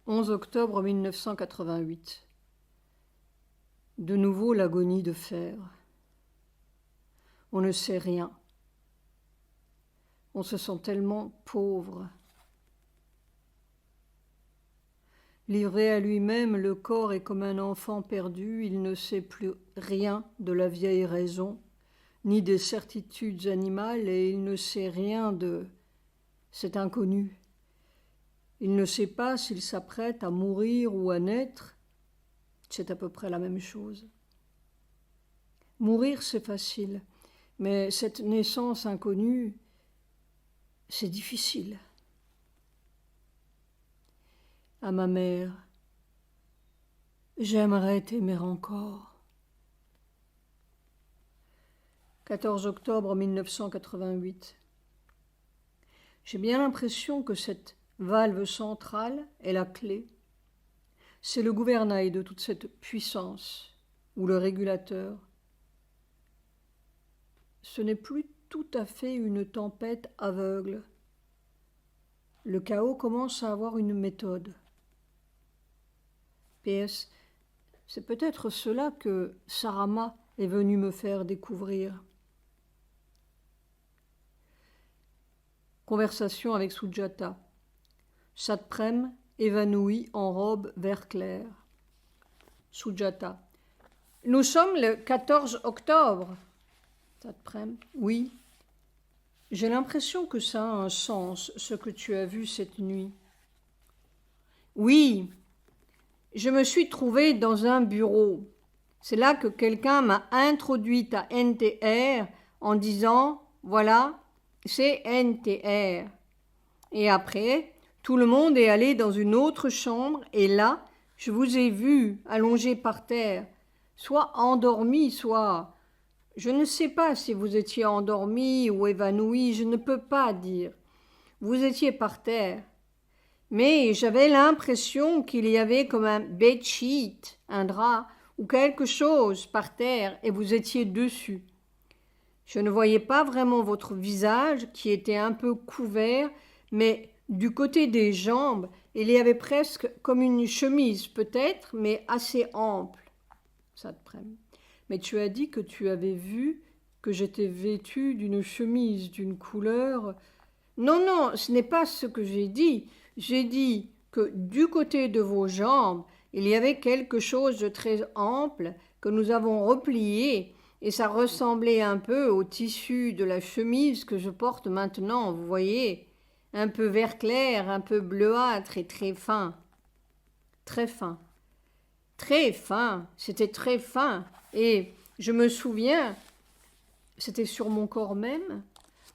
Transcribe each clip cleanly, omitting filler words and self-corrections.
11 octobre 1988. De nouveau l'agonie de fer. On ne sait rien. On se sent tellement pauvre. Livré à lui-même, le corps est comme un enfant perdu, il ne sait plus rien de la vieille raison, ni des certitudes animales, et il ne sait rien de cet inconnu. Il ne sait pas s'il s'apprête à mourir ou à naître, c'est à peu près la même chose. Mourir, c'est facile, mais cette naissance inconnue, c'est difficile. À ma mère, j'aimerais t'aimer encore. 14 octobre 1988. J'ai bien l'impression que cette valve centrale est la clé. C'est le gouvernail de toute cette puissance, ou le régulateur. Ce n'est plus tout à fait une tempête aveugle. Le chaos commence à avoir une méthode. PS, c'est peut-être cela que Sarama est venu me faire découvrir. Conversation avec Sujata. Satprem évanoui en robe vert clair. Sujata. Nous sommes le 14 octobre. Satprem. Oui. J'ai l'impression que ça a un sens, ce que tu as vu cette nuit. Oui. Je me suis trouvée dans un bureau. C'est là que quelqu'un m'a introduite à NTR en disant « Voilà, c'est NTR ». Et après, tout le monde est allé dans une autre chambre et là, je vous ai vu allongé par terre, soit endormi, soit… Je ne sais pas si vous étiez endormi ou évanoui, je ne peux pas dire. Vous étiez par terre. Mais j'avais l'impression qu'il y avait comme un bedsheet, un drap ou quelque chose par terre et vous étiez dessus. Je ne voyais pas vraiment votre visage qui était un peu couvert, mais du côté des jambes, il y avait presque comme une chemise peut-être, mais assez ample. Satprem. Mais tu as dit que tu avais vu que j'étais vêtue d'une chemise d'une couleur… Non, non, ce n'est pas ce que j'ai dit. J'ai dit que du côté de vos jambes, il y avait quelque chose de très ample que nous avons replié et ça ressemblait un peu au tissu de la chemise que je porte maintenant, vous voyez, un peu vert clair, un peu bleuâtre et très fin. Très fin. Très fin, c'était très fin. Et je me souviens, c'était sur mon corps même.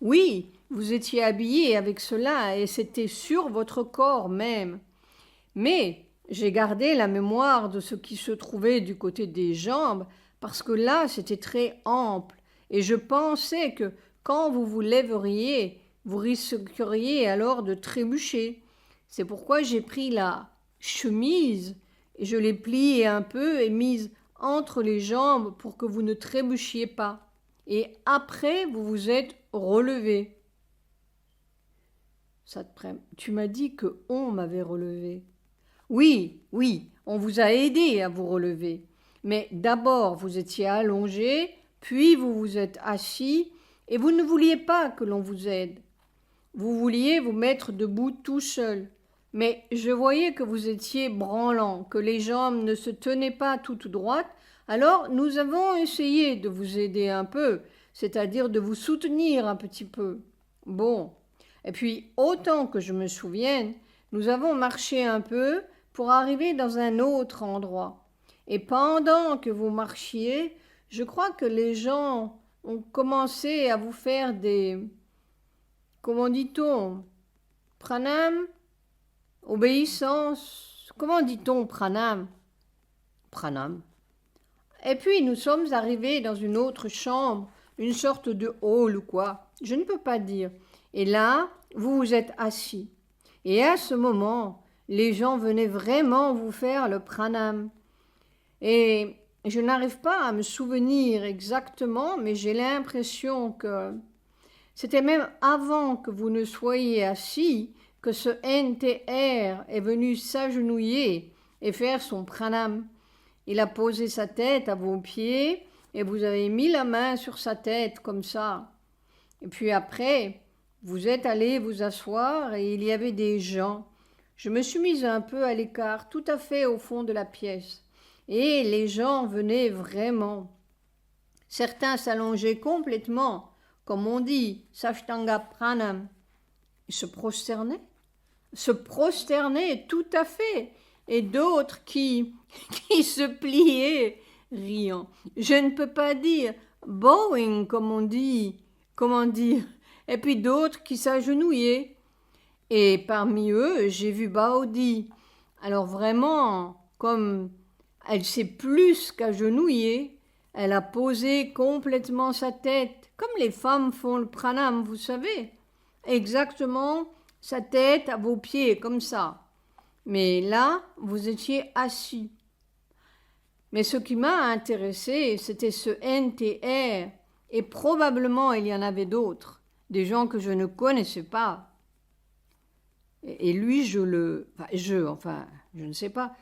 Oui, vous étiez habillé avec cela et c'était sur votre corps même. Mais j'ai gardé la mémoire de ce qui se trouvait du côté des jambes parce que là, c'était très ample et je pensais que quand vous vous lèveriez, vous risqueriez alors de trébucher. C'est pourquoi j'ai pris la chemise et je l'ai pliée un peu et mise entre les jambes pour que vous ne trébuchiez pas. Et après, vous vous êtes relevé. Satprem, tu m'as dit que on m'avait relevé. Oui, oui, on vous a aidé à vous relever. Mais d'abord, vous étiez allongé, puis vous vous êtes assis, et vous ne vouliez pas que l'on vous aide. Vous vouliez vous mettre debout tout seul. Mais je voyais que vous étiez branlant, que les jambes ne se tenaient pas toutes droites, alors nous avons essayé de vous aider un peu, c'est-à-dire de vous soutenir un petit peu. Bon. Et puis, autant que je me souvienne, nous avons marché un peu pour arriver dans un autre endroit. Et pendant que vous marchiez, je crois que les gens ont commencé à vous faire des… Comment dit-on? Pranam? Obéissance? Comment dit-on pranam? Pranam. Et puis nous sommes arrivés dans une autre chambre, une sorte de hall ou quoi, je ne peux pas dire. Et là, vous vous êtes assis. Et à ce moment, les gens venaient vraiment vous faire le pranam. Et je n'arrive pas à me souvenir exactement, mais j'ai l'impression que c'était même avant que vous ne soyez assis, que ce NTR est venu s'agenouiller et faire son pranam. Il a posé sa tête à vos pieds et vous avez mis la main sur sa tête comme ça. Et puis après, vous êtes allé vous asseoir et il y avait des gens. Je me suis mise un peu à l'écart, tout à fait au fond de la pièce. Et les gens venaient vraiment. Certains s'allongeaient complètement, comme on dit, Saftanga Pranam. Ils se prosternaient tout à fait. Et d'autres qui se pliaient, riant. Je ne peux pas dire bowing, comme on dit, comment dire. Et puis d'autres qui s'agenouillaient. Et parmi eux, j'ai vu Baudi. Alors vraiment, comme elle s'est plus qu'agenouillée, elle a posé complètement sa tête, comme les femmes font le pranam, vous savez. Exactement, sa tête à vos pieds, comme ça. Mais là, vous étiez assis. Mais ce qui m'a intéressé, c'était ce NTR, et probablement il y en avait d'autres, des gens que je ne connaissais pas. Et lui, je ne sais pas,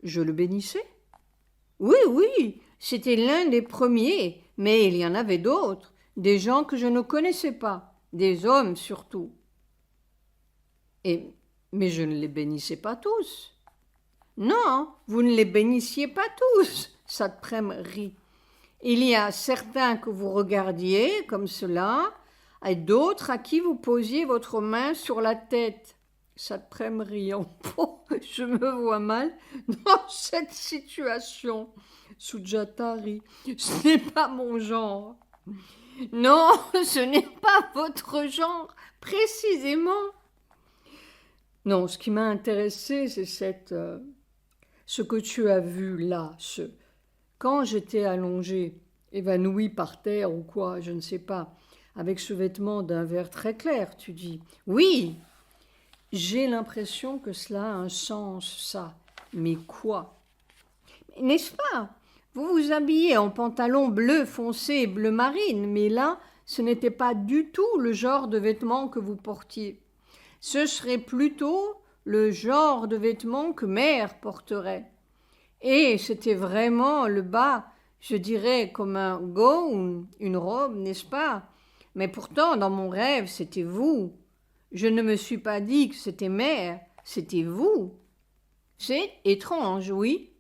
je le bénissais. Oui, c'était l'un des premiers, mais il y en avait d'autres, des gens que je ne connaissais pas, des hommes surtout. Mais je ne les bénissais pas tous. Non, vous ne les bénissiez pas tous, Satprem rit. Il y a certains que vous regardiez comme cela, et d'autres à qui vous posiez votre main sur la tête. Satprem riant. Oh, je me vois mal dans cette situation. Sujata rit. Ce n'est pas mon genre. Non, ce n'est pas votre genre, précisément. Non, ce qui m'a intéressé, c'est ce que tu as vu là, quand j'étais allongée, évanouie par terre ou quoi, je ne sais pas, avec ce vêtement d'un vert très clair, tu dis. Oui, j'ai l'impression que cela a un sens, ça. Mais quoi? N'est-ce pas? Vous vous habillez en pantalon bleu foncé et bleu marine, mais là, ce n'était pas du tout le genre de vêtements que vous portiez. Ce serait plutôt le genre de vêtements que mère porterait. Et c'était vraiment le bas, je dirais, comme un gown, une robe, n'est-ce pas? Mais pourtant, dans mon rêve, c'était vous. Je ne me suis pas dit que c'était mère, c'était vous. C'est étrange, oui.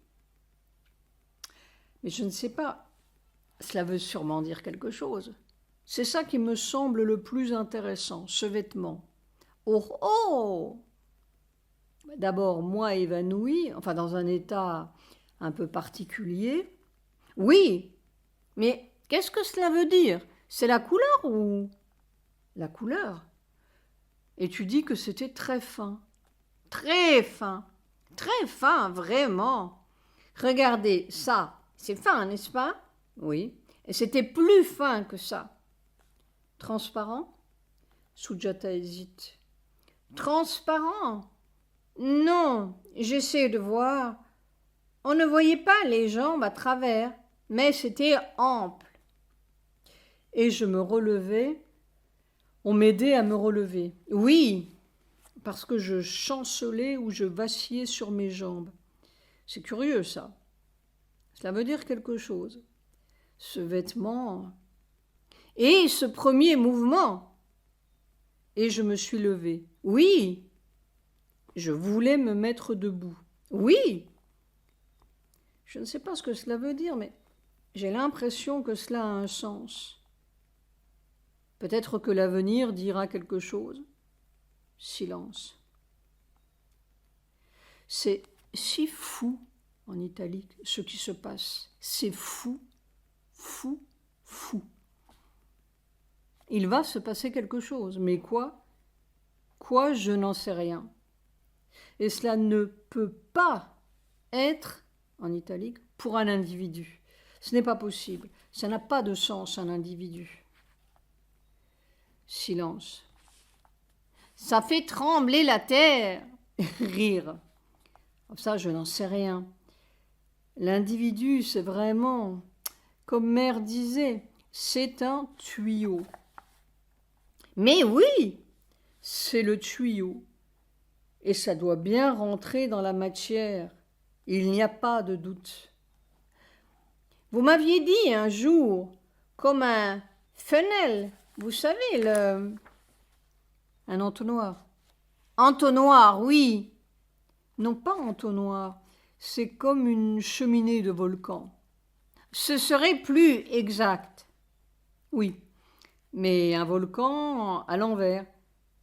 Mais je ne sais pas. Cela veut sûrement dire quelque chose. C'est ça qui me semble le plus intéressant, ce vêtement. Oh! D'abord, moi évanouie, enfin dans un état un peu particulier. Oui, mais qu'est-ce que cela veut dire? C'est la couleur ou... La couleur. Et tu dis que c'était très fin. Très fin, vraiment. Regardez, ça, c'est fin, n'est-ce pas? Oui. Et c'était plus fin que ça. Transparent? Sujata hésite. Transparent? Non, j'essaie de voir. On ne voyait pas les jambes à travers, mais c'était ample. Et je me relevais. On m'aidait à me relever. Oui, parce que je chancelais ou je vacillais sur mes jambes. C'est curieux, ça. Cela veut dire quelque chose. Ce vêtement. Et ce premier mouvement. Et je me suis levée. Oui. Je voulais me mettre debout. Oui. Je ne sais pas ce que cela veut dire, mais j'ai l'impression que cela a un sens. Peut-être que l'avenir dira quelque chose. Silence. C'est si fou, en italique, ce qui se passe. C'est fou, fou, fou. Il va se passer quelque chose, mais quoi? Quoi, je n'en sais rien. Et cela ne peut pas être, en italique, pour un individu. Ce n'est pas possible. Ça n'a pas de sens, un individu. Silence. Ça fait trembler la terre. Rire. Ça, je n'en sais rien. L'individu, c'est vraiment, comme mère disait, c'est un tuyau. Mais oui, c'est le tuyau. et ça doit bien rentrer dans la matière. Il n'y a pas de doute. Vous m'aviez dit un jour, comme un funnel, vous savez, un entonnoir. Entonnoir, oui. Non pas entonnoir, c'est comme une cheminée de volcan. Ce serait plus exact. Oui, mais un volcan à l'envers,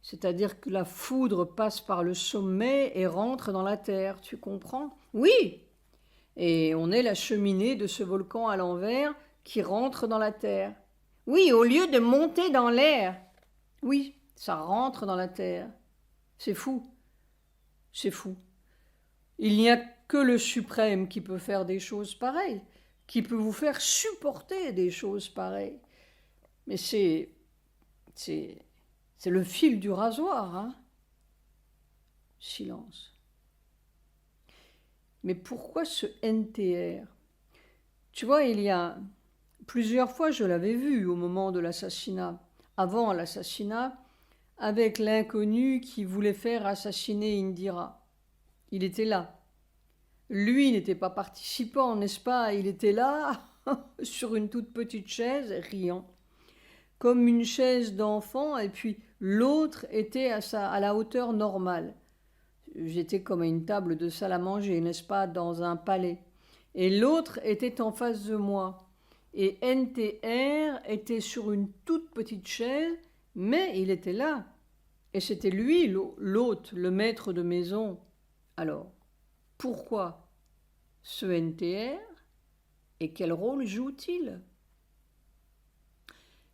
c'est-à-dire que la foudre passe par le sommet et rentre dans la terre, tu comprends? Oui, et on est la cheminée de ce volcan à l'envers qui rentre dans la terre. Oui, au lieu de monter dans l'air. Oui, ça rentre dans la terre. C'est fou, c'est fou. Il n'y a que le suprême qui peut faire des choses pareilles, qui peut vous faire supporter des choses pareilles. Mais c'est le fil du rasoir, hein? Silence. Mais pourquoi ce NTR? Tu vois, il y a plusieurs fois, je l'avais vu au moment de l'assassinat, avant l'assassinat, avec l'inconnu qui voulait faire assassiner Indira. Il était là. Lui n'était pas participant, n'est-ce pas? Il était là, sur une toute petite chaise, riant, comme une chaise d'enfant, et puis l'autre était à la hauteur normale. J'étais comme à une table de salle à manger, n'est-ce pas, dans un palais. Et l'autre était en face de moi. Et NTR était sur une toute petite chaise, mais il était là. Et c'était lui, l'hôte, le maître de maison. Alors, pourquoi ce NTR et quel rôle joue-t-il?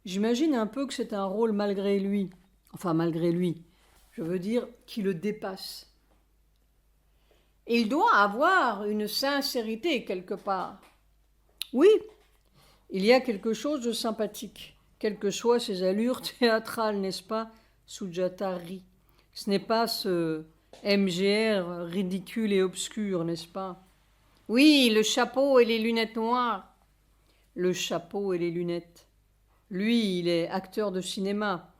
J'imagine un peu que c'est un rôle malgré lui. Enfin, malgré lui. Je veux dire qui le dépasse. Il doit avoir une sincérité quelque part. Oui, il y a quelque chose de sympathique, quelles que soient ses allures théâtrales, n'est-ce pas? Sujata rit. Ce n'est pas ce MGR ridicule et obscur, n'est-ce pas? Oui, le chapeau et les lunettes noires. Le chapeau et les lunettes. Lui, il est acteur de cinéma.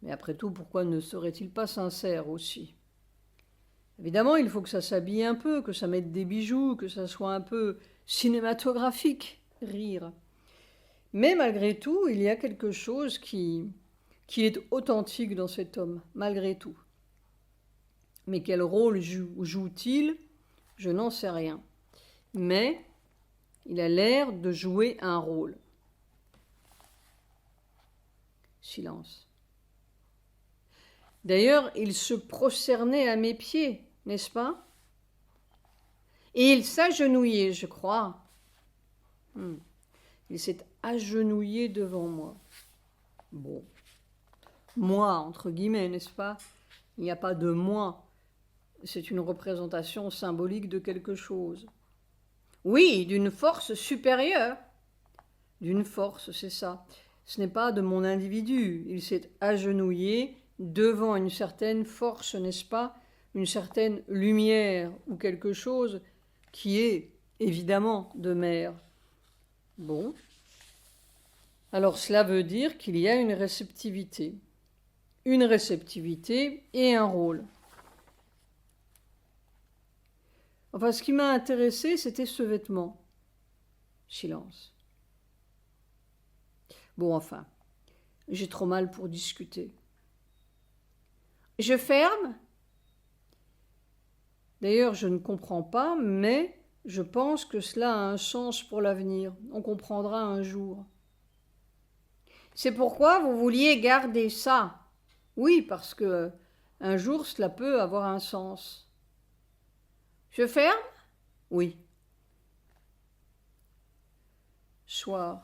Mais après tout, pourquoi ne serait-il pas sincère aussi? Évidemment, il faut que ça s'habille un peu, que ça mette des bijoux, que ça soit un peu cinématographique, rire. Mais malgré tout, il y a quelque chose qui est authentique dans cet homme, malgré tout. Mais quel rôle joue-t-il? Je n'en sais rien. Mais il a l'air de jouer un rôle. Silence. D'ailleurs, il se prosternait à mes pieds, n'est-ce pas? Et il s'agenouillait, je crois. Il s'est agenouillé devant moi. Bon. Moi, entre guillemets, n'est-ce pas? Il n'y a pas de moi. C'est une représentation symbolique de quelque chose. Oui, d'une force supérieure. D'une force, c'est ça. Ce n'est pas de mon individu. Il s'est agenouillé devant une certaine force, n'est-ce pas? Une certaine lumière ou quelque chose qui est évidemment de mer. Bon. Alors cela veut dire qu'il y a une réceptivité. Une réceptivité et un rôle. Enfin, ce qui m'a intéressé, c'était ce vêtement. Silence. Bon, enfin, j'ai trop mal pour discuter. Je ferme? D'ailleurs, je ne comprends pas, mais je pense que cela a un sens pour l'avenir. On comprendra un jour. C'est pourquoi vous vouliez garder ça? Oui, parce que un jour, cela peut avoir un sens. Je ferme? Oui. Soir.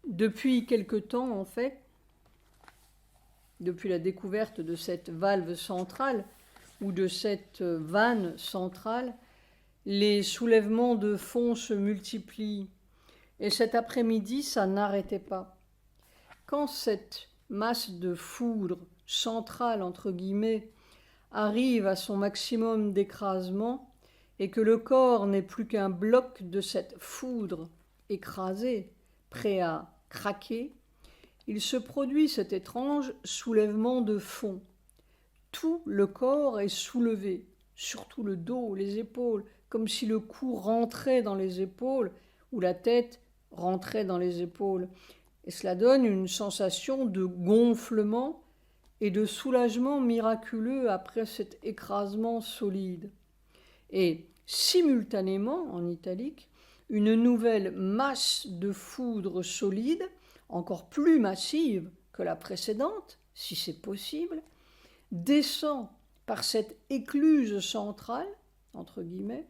Depuis quelque temps, en fait, depuis la découverte de cette valve centrale ou de cette vanne centrale, les soulèvements de fond se multiplient. Et cet après-midi, ça n'arrêtait pas. Quand cette masse de foudre centrale, entre guillemets, arrive à son maximum d'écrasement et que le corps n'est plus qu'un bloc de cette foudre écrasée, prêt à craquer, il se produit cet étrange soulèvement de fond, tout le corps est soulevé, surtout le dos, les épaules, comme si le cou rentrait dans les épaules ou la tête rentrait dans les épaules. Et cela donne une sensation de gonflement et de soulagement miraculeux après cet écrasement solide. Et simultanément, en italique, une nouvelle masse de foudre solide, encore plus massive que la précédente, si c'est possible, descend par cette écluse centrale, entre guillemets,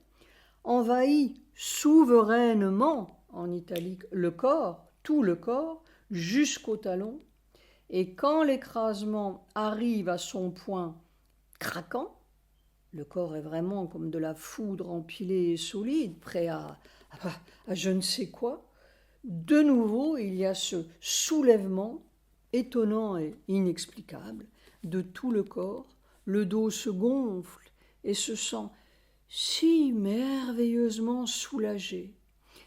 envahit souverainement, en italique, le corps, tout le corps, jusqu'au talon, et quand l'écrasement arrive à son point craquant, le corps est vraiment comme de la foudre empilée et solide, prêt à je ne sais quoi, de nouveau il y a ce soulèvement étonnant et inexplicable de tout le corps, le dos se gonfle et se sent si merveilleusement soulagé.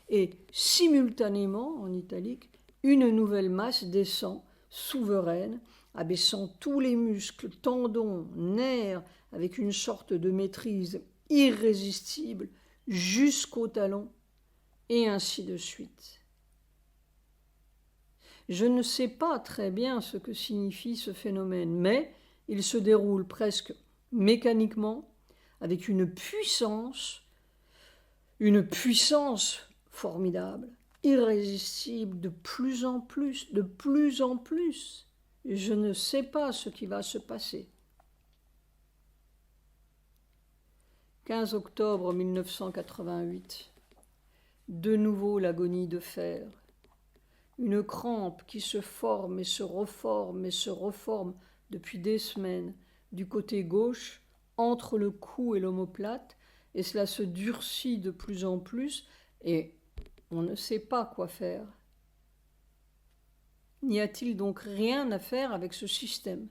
Et simultanément, en italique, une nouvelle masse descend, souveraine, abaissant tous les muscles, tendons, nerfs, avec une sorte de maîtrise irrésistible jusqu'au talon, et ainsi de suite. Je ne sais pas très bien ce que signifie ce phénomène, mais il se déroule presque mécaniquement, avec une puissance formidable, irrésistible, de plus en plus, de plus en plus. Je ne sais pas ce qui va se passer. 15 octobre 1988. De nouveau l'agonie de fer. Une crampe qui se forme et se reforme et se reforme depuis des semaines du côté gauche, entre le cou et l'omoplate, et cela se durcit de plus en plus, et on ne sait pas quoi faire. N'y a-t-il donc rien à faire avec ce système?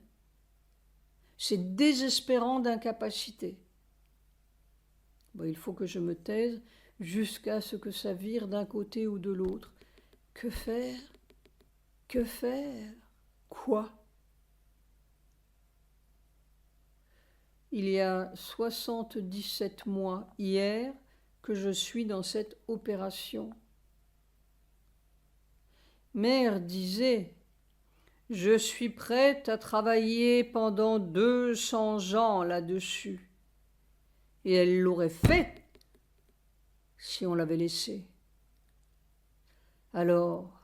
C'est désespérant d'incapacité. Bon, il faut que je me taise jusqu'à ce que ça vire d'un côté ou de l'autre. Que faire? Que faire? Quoi? Il y a 77 mois hier que je suis dans cette opération. Mère disait « Je suis prête à travailler pendant 200 ans là-dessus. » Et elle l'aurait fait si on l'avait laissé. Alors,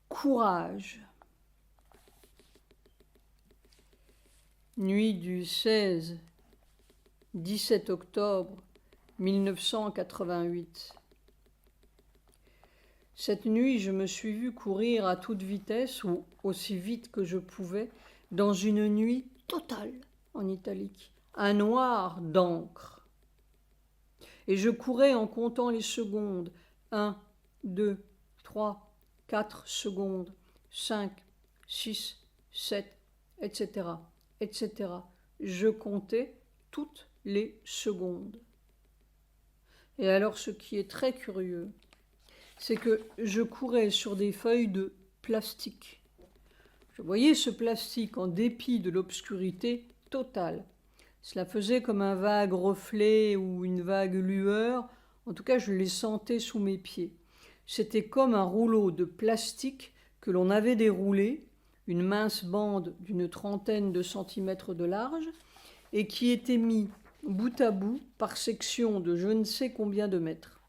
courage. Nuit du 16-17 octobre 1988. Cette nuit, je me suis vue courir à toute vitesse, ou aussi vite que je pouvais, dans une nuit totale, en italique, un noir d'encre. Et je courais en comptant les secondes, 1, 2, 3, 4 secondes, 5, 6, 7, etc., etc. Je comptais toutes les secondes. Et alors, ce qui est très curieux, c'est que je courais sur des feuilles de plastique. Je voyais ce plastique en dépit de l'obscurité totale. Cela faisait comme un vague reflet ou une vague lueur. En tout cas, je les sentais sous mes pieds. C'était comme un rouleau de plastique que l'on avait déroulé, une mince bande d'une trentaine de centimètres de large, et qui était mis bout à bout par section de je ne sais combien de mètres.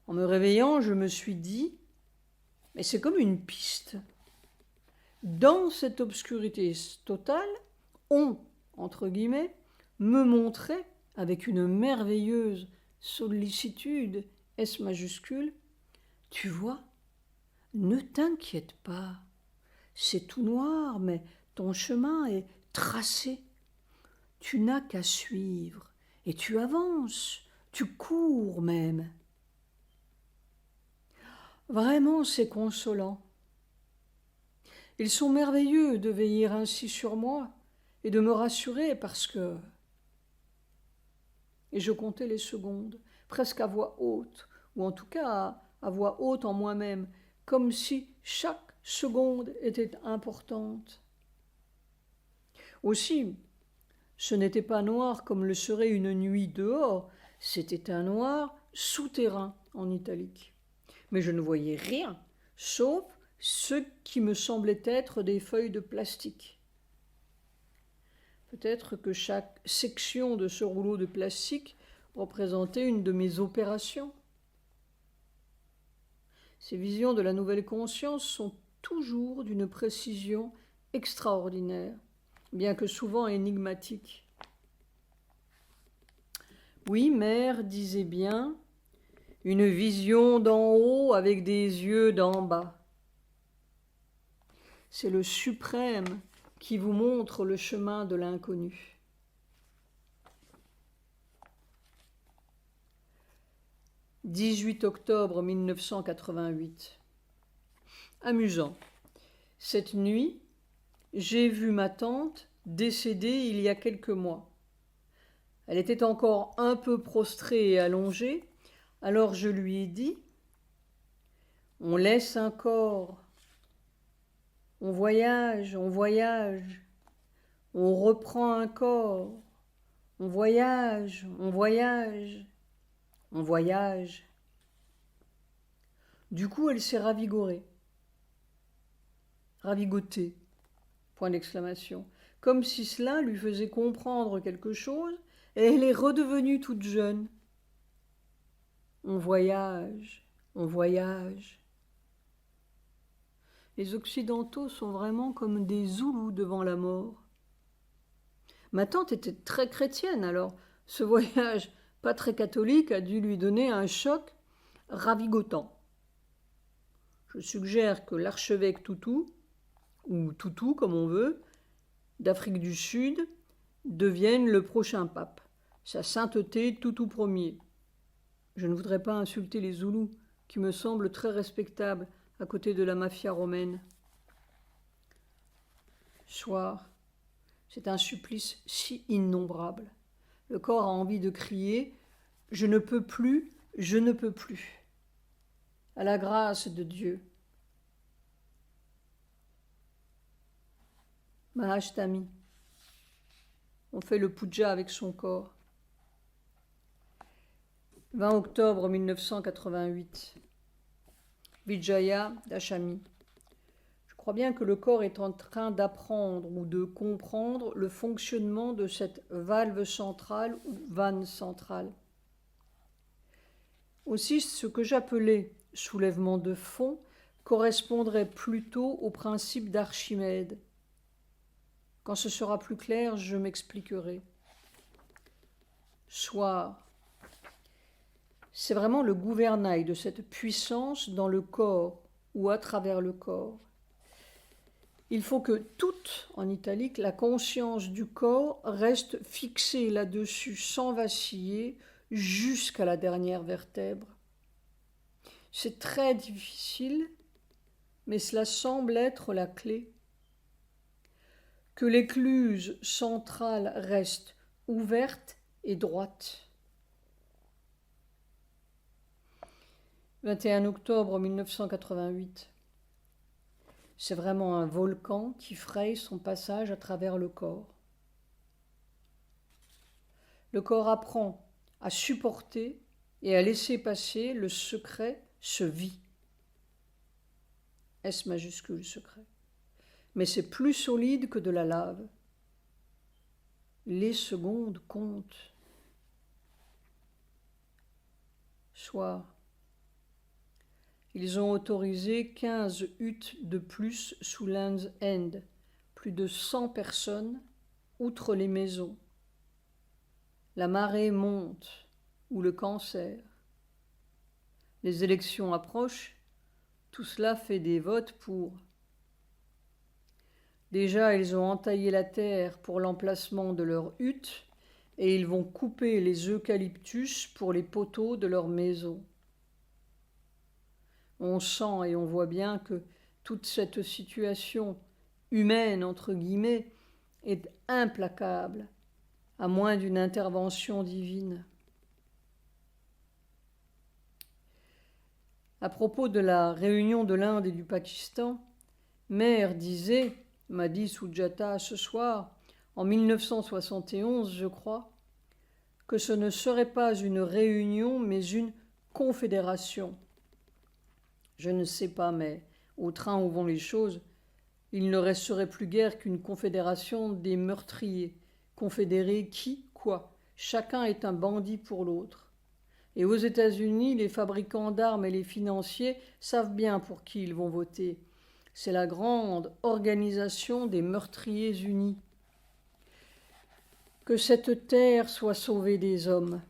En me réveillant, je me suis dit, mais c'est comme une piste. Dans cette obscurité totale, on, entre guillemets, me montrait avec une merveilleuse sollicitude, S majuscule, tu vois, ne t'inquiète pas, c'est tout noir, mais ton chemin est tracé. Tu n'as qu'à suivre, et tu avances, tu cours même. Vraiment, c'est consolant. Ils sont merveilleux de veiller ainsi sur moi et de me rassurer parce que... Et je comptais les secondes, presque à voix haute, ou en tout cas à voix haute en moi-même, comme si chaque seconde était importante. Aussi, ce n'était pas noir comme le serait une nuit dehors, c'était un noir souterrain en italique. Mais je ne voyais rien, sauf ce qui me semblait être des feuilles de plastique. Peut-être que chaque section de ce rouleau de plastique représentait une de mes opérations. Ces visions de la nouvelle conscience sont toujours d'une précision extraordinaire, bien que souvent énigmatiques. Oui, mère disait bien, une vision d'en haut avec des yeux d'en bas. C'est le suprême qui vous montre le chemin de l'inconnu. « 18 octobre 1988. Amusant. Cette nuit, j'ai vu ma tante décédée il y a quelques mois. Elle était encore un peu prostrée et allongée, alors je lui ai dit « On laisse un corps, on voyage, on reprend un corps, on voyage. » Du coup, elle s'est ravigotée, point d'exclamation, comme si cela lui faisait comprendre quelque chose, et elle est redevenue toute jeune. On voyage. Les Occidentaux sont vraiment comme des Zoulous devant la mort. Ma tante était très chrétienne, alors ce voyage pas très catholique a dû lui donner un choc ravigotant. Je suggère que l'archevêque Toutou, ou Toutou comme on veut, d'Afrique du Sud, devienne le prochain pape, sa sainteté Toutou Ier. Je ne voudrais pas insulter les Zoulous, qui me semblent très respectables à côté de la mafia romaine. Soir, c'est un supplice si innombrable. Le corps a envie de crier « Je ne peux plus, je ne peux plus !» À la grâce de Dieu. Mahashtami. On fait le puja avec son corps. 20 octobre 1988. Vijaya Dashami. Je crois bien que le corps est en train d'apprendre ou de comprendre le fonctionnement de cette valve centrale ou vanne centrale. Aussi, ce que j'appelais soulèvement de fond correspondrait plutôt au principe d'Archimède. Quand ce sera plus clair, je m'expliquerai. Soir. C'est vraiment le gouvernail de cette puissance dans le corps ou à travers le corps. Il faut que toute, en italique, la conscience du corps reste fixée là-dessus sans vaciller jusqu'à la dernière vertèbre. C'est très difficile, mais cela semble être la clé. Que l'écluse centrale reste ouverte et droite. 21 octobre 1988. C'est vraiment un volcan qui fraye son passage à travers le corps. Le corps apprend à supporter et à laisser passer le secret se vit. S majuscule secret. Mais c'est plus solide que de la lave. Les secondes comptent. Soir. Ils ont autorisé 15 huttes de plus sous Land's End, plus de 100 personnes, outre les maisons. La marée monte, ou le cancer. Les élections approchent, tout cela fait des votes pour. Déjà, ils ont entaillé la terre pour l'emplacement de leurs huttes et ils vont couper les eucalyptus pour les poteaux de leurs maisons. On sent et on voit bien que toute cette situation humaine, entre guillemets, est implacable, à moins d'une intervention divine. À propos de la réunion de l'Inde et du Pakistan, Mère disait, m'a dit Sujata ce soir, en 1971, je crois, que ce ne serait pas une réunion, mais une confédération. Je ne sais pas, mais au train où vont les choses, il ne resterait plus guère qu'une confédération des meurtriers, confédérés qui, quoi, chacun est un bandit pour l'autre. Et aux États-Unis, les fabricants d'armes et les financiers savent bien pour qui ils vont voter. C'est la grande organisation des meurtriers unis. Que cette terre soit sauvée des hommes.